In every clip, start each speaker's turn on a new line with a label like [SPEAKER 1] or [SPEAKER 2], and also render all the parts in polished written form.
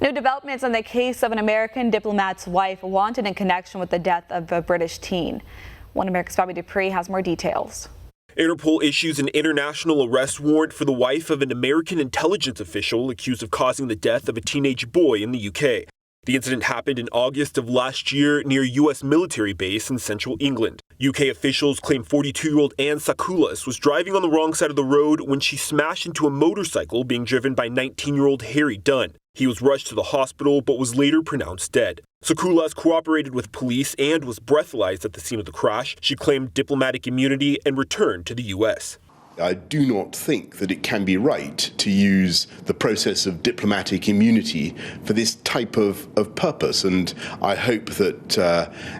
[SPEAKER 1] New developments on the case of an American diplomat's wife wanted in connection with the death of a British teen. One America's Bobby Dupree has more details.
[SPEAKER 2] Interpol issues an international arrest warrant for the wife of an American intelligence official accused of causing the death of a teenage boy in the UK. The incident happened in August of last year near a U.S. military base in central England. UK officials claim 42-year-old Anne Sakulas was driving on the wrong side of the road when she smashed into a motorcycle being driven by 19-year-old Harry Dunn. He was rushed to the hospital but was later pronounced dead. Sakulas cooperated with police and was breathalyzed at the scene of the crash. She claimed diplomatic immunity and returned to the U.S.
[SPEAKER 3] I do not think that it can be right to use the process of diplomatic immunity for this type of purpose. And I hope that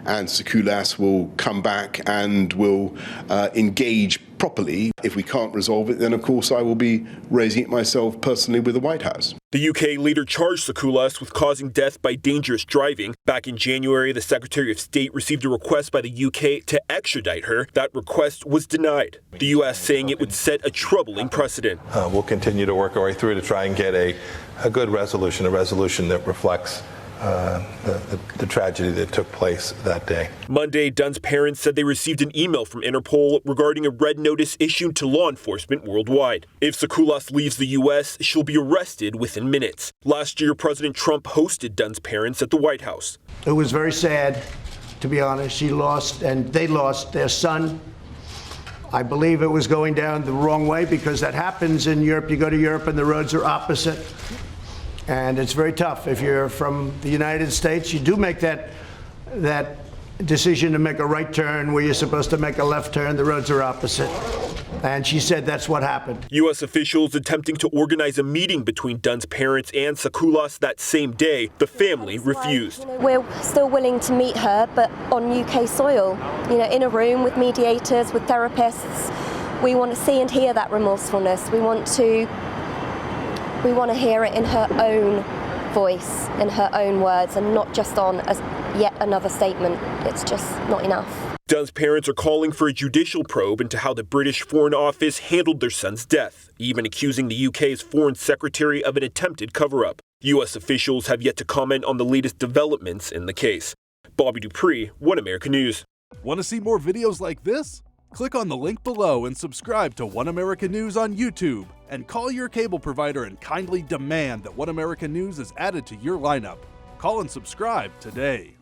[SPEAKER 3] Anne Sakulas will come back and will engage properly. If we can't resolve it, then of course I will be raising it myself personally with the White House.
[SPEAKER 2] The UK later charged Sakulas with causing death by dangerous driving. Back in January, the Secretary of State received a request by the UK to extradite her. That request was denied. The US saying it would set a troubling precedent.
[SPEAKER 4] We'll continue to work our way through to try and get a good resolution, a resolution that reflects the tragedy that took place that day.
[SPEAKER 2] Monday, Dunn's parents said they received an email from Interpol regarding a red notice issued to law enforcement worldwide. If Sakulas leaves the U.S., she'll be arrested within minutes. Last year, President Trump hosted Dunn's parents at the White House.
[SPEAKER 5] It was very sad, to be honest. They lost their son. I believe it was going down the wrong way because that happens in Europe. You go to Europe and the roads are opposite. And it's very tough. If you're from the United States, you do make that decision to make a right turn where you're supposed to make a left turn. The roads are opposite. And she said that's what happened.
[SPEAKER 2] U.S. officials attempting to organize a meeting between Dunn's parents and Sakulas that same day. The family refused.
[SPEAKER 6] We're still willing to meet her, but on UK soil, in a room with mediators, with therapists. We want to see and hear that remorsefulness. We want to hear it in her own voice, in her own words, and not just on yet another statement. It's just not enough.
[SPEAKER 2] Dunn's parents are calling for a judicial probe into how the British Foreign Office handled their son's death, even accusing the UK's Foreign Secretary of an attempted cover-up. U.S. officials have yet to comment on the latest developments in the case. Bobby Dupree, One America News.
[SPEAKER 7] Want to see more videos like this? Click on the link below and subscribe to One America News on YouTube. And call your cable provider and kindly demand that One America News is added to your lineup. Call and subscribe today.